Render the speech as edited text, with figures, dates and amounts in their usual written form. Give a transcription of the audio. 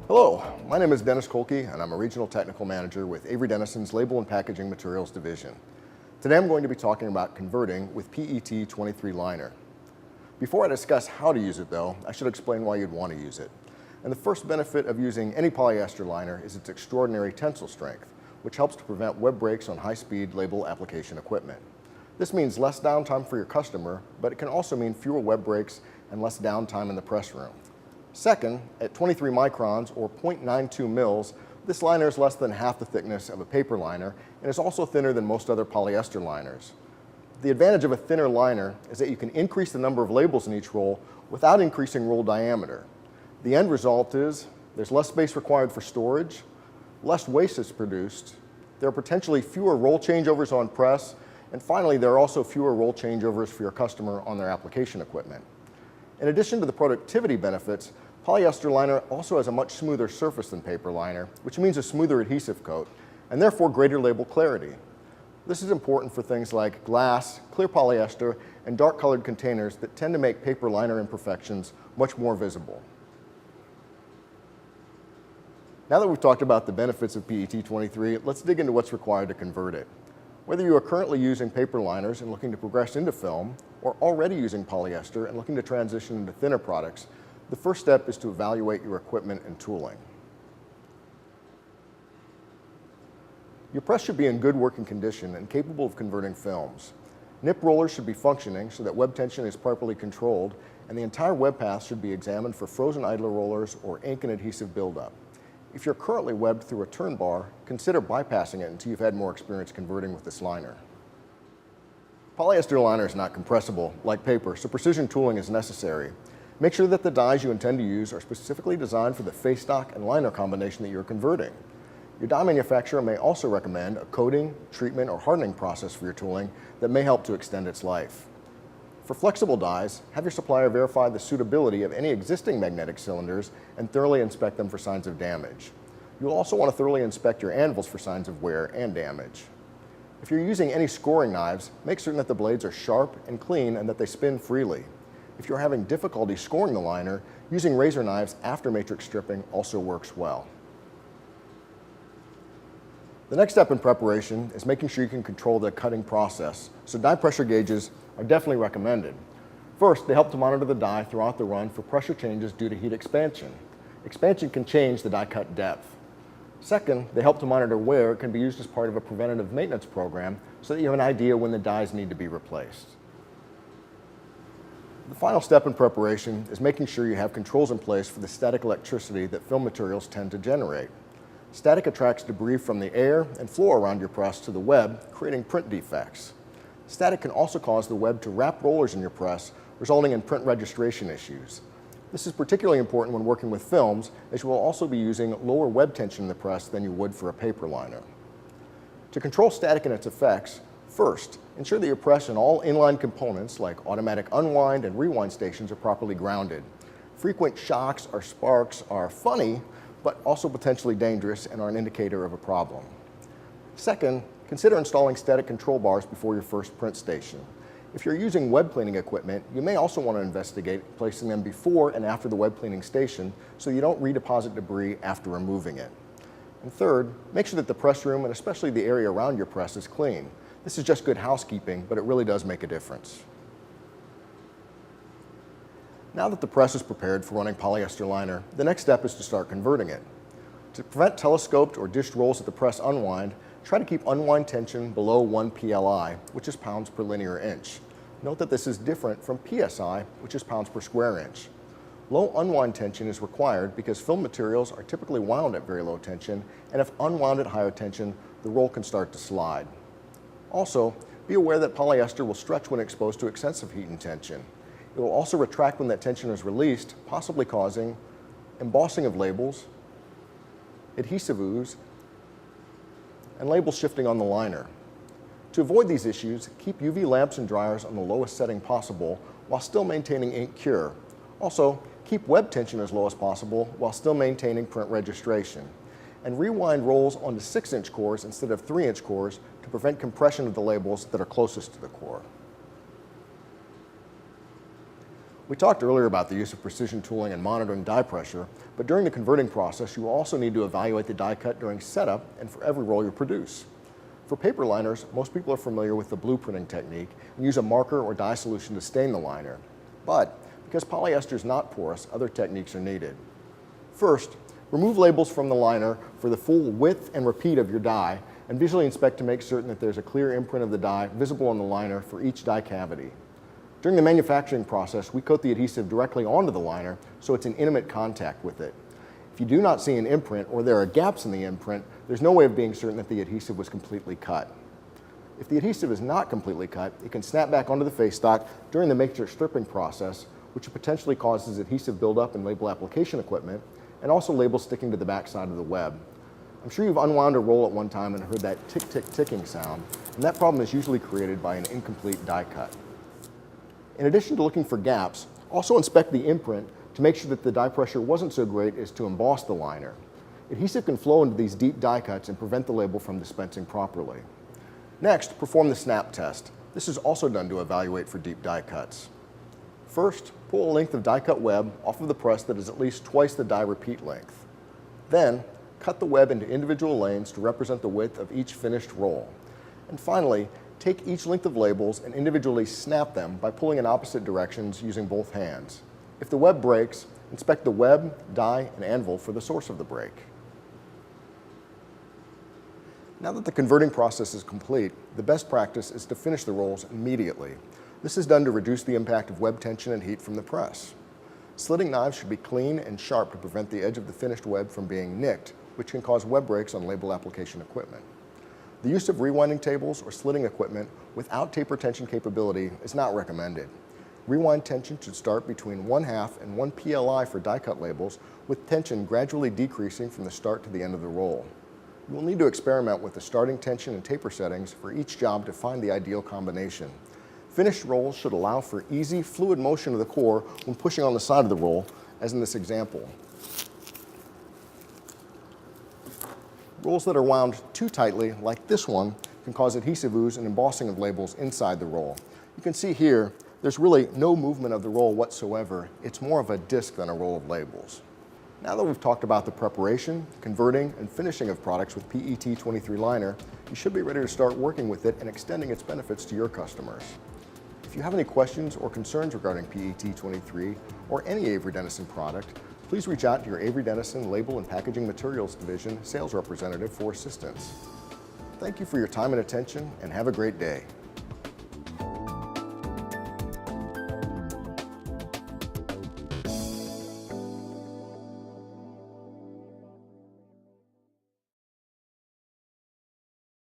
Hello, my name is Dennis Kolke and I'm a Regional Technical Manager with Avery Dennison's Label and Packaging Materials Division. Today I'm going to be talking about converting with PET23 liner. Before I discuss how to use it though, I should explain why you'd want to use it. And the first benefit of using any polyester liner is its extraordinary tensile strength, which helps to prevent web breaks on high-speed label application equipment. This means less downtime for your customer, but it can also mean fewer web breaks and less downtime in the press room. Second, at 23 microns or 0.92 mils, this liner is less than half the thickness of a paper liner and is also thinner than most other polyester liners. The advantage of a thinner liner is that you can increase the number of labels in each roll without increasing roll diameter. The end result is there's less space required for storage, less waste is produced, there are potentially fewer roll changeovers on press, and finally there are also fewer roll changeovers for your customer on their application equipment. In addition to the productivity benefits, polyester liner also has a much smoother surface than paper liner, which means a smoother adhesive coat, and therefore greater label clarity. This is important for things like glass, clear polyester, and dark-colored containers that tend to make paper liner imperfections much more visible. Now that we've talked about the benefits of PET23, let's dig into what's required to convert it. Whether you are currently using paper liners and looking to progress into film, or already using polyester and looking to transition into thinner products, the first step is to evaluate your equipment and tooling. Your press should be in good working condition and capable of converting films. Nip rollers should be functioning so that web tension is properly controlled, and the entire web path should be examined for frozen idler rollers or ink and adhesive buildup. If you're currently webbed through a turn bar, consider bypassing it until you've had more experience converting with this liner. Polyester liner is not compressible like paper, so precision tooling is necessary. Make sure that the dies you intend to use are specifically designed for the face stock and liner combination that you're converting. Your die manufacturer may also recommend a coating, treatment, or hardening process for your tooling that may help to extend its life. For flexible dies, have your supplier verify the suitability of any existing magnetic cylinders and thoroughly inspect them for signs of damage. You'll also want to thoroughly inspect your anvils for signs of wear and damage. If you're using any scoring knives, make certain that the blades are sharp and clean and that they spin freely. If you're having difficulty scoring the liner, using razor knives after matrix stripping also works well. The next step in preparation is making sure you can control the cutting process, so die pressure gauges are definitely recommended. First, they help to monitor the die throughout the run for pressure changes due to heat expansion. Expansion can change the die cut depth. Second, they help to monitor wear. It can be used as part of a preventative maintenance program so that you have an idea when the dies need to be replaced. The final step in preparation is making sure you have controls in place for the static electricity that film materials tend to generate. Static attracts debris from the air and floor around your press to the web, creating print defects. Static can also cause the web to wrap rollers in your press, resulting in print registration issues. This is particularly important when working with films, as you will also be using lower web tension in the press than you would for a paper liner. To control static and its effects, first, ensure that your press and all inline components like automatic unwind and rewind stations are properly grounded. Frequent shocks or sparks are funny, but also potentially dangerous and are an indicator of a problem. Second, consider installing static control bars before your first print station. If you're using web cleaning equipment, you may also want to investigate placing them before and after the web cleaning station so you don't redeposit debris after removing it. And third, make sure that the press room and especially the area around your press is clean. This is just good housekeeping, but it really does make a difference. Now that the press is prepared for running polyester liner, the next step is to start converting it. To prevent telescoped or dished rolls at the press unwind, try to keep unwind tension below 1 pli, which is pounds per linear inch. Note that this is different from psi, which is pounds per square inch. Low unwind tension is required because film materials are typically wound at very low tension, and if unwound at higher tension, the roll can start to slide. Also, be aware that polyester will stretch when exposed to excessive heat and tension. It will also retract when that tension is released, possibly causing embossing of labels, adhesive ooze, and label shifting on the liner. To avoid these issues, keep UV lamps and dryers on the lowest setting possible while still maintaining ink cure. Also, keep web tension as low as possible while still maintaining print registration. And rewind rolls onto 6-inch cores instead of 3-inch cores to prevent compression of the labels that are closest to the core. We talked earlier about the use of precision tooling and monitoring die pressure, but during the converting process, you also need to evaluate the die cut during setup and for every roll you produce. For paper liners, most people are familiar with the blueprinting technique and use a marker or dye solution to stain the liner. But because polyester is not porous, other techniques are needed. First, remove labels from the liner for the full width and repeat of your die and visually inspect to make certain that there's a clear imprint of the die visible on the liner for each die cavity. During the manufacturing process, we coat the adhesive directly onto the liner so it's in intimate contact with it. If you do not see an imprint or there are gaps in the imprint, there's no way of being certain that the adhesive was completely cut. If the adhesive is not completely cut, it can snap back onto the face stock during the matrix stripping process, which potentially causes adhesive buildup in label application equipment and also labels sticking to the back side of the web. I'm sure you've unwound a roll at one time and heard that tick-tick-ticking sound, and that problem is usually created by an incomplete die cut. In addition to looking for gaps, also inspect the imprint to make sure that the die pressure wasn't so great as to emboss the liner. Adhesive can flow into these deep die cuts and prevent the label from dispensing properly. Next, perform the snap test. This is also done to evaluate for deep die cuts. First, pull a length of die cut web off of the press that is at least twice the die repeat length. Then, cut the web into individual lanes to represent the width of each finished roll. And finally, take each length of labels and individually snap them by pulling in opposite directions using both hands. If the web breaks, inspect the web, die, and anvil for the source of the break. Now that the converting process is complete, the best practice is to finish the rolls immediately. This is done to reduce the impact of web tension and heat from the press. Slitting knives should be clean and sharp to prevent the edge of the finished web from being nicked, which can cause web breaks on label application equipment. The use of rewinding tables or slitting equipment without taper tension capability is not recommended. Rewind tension should start between 1/2 and 1 PLI for die cut labels, with tension gradually decreasing from the start to the end of the roll. You will need to experiment with the starting tension and taper settings for each job to find the ideal combination. Finished rolls should allow for easy, fluid motion of the core when pushing on the side of the roll, as in this example. Rolls that are wound too tightly, like this one, can cause adhesive ooze and embossing of labels inside the roll. You can see here, there's really no movement of the roll whatsoever. It's more of a disc than a roll of labels. Now that we've talked about the preparation, converting, and finishing of products with PET23 liner, you should be ready to start working with it and extending its benefits to your customers. If you have any questions or concerns regarding PET23 or any Avery Dennison product, please reach out to your Avery Dennison Label and Packaging Materials Division sales representative for assistance. Thank you for your time and attention, and have a great day.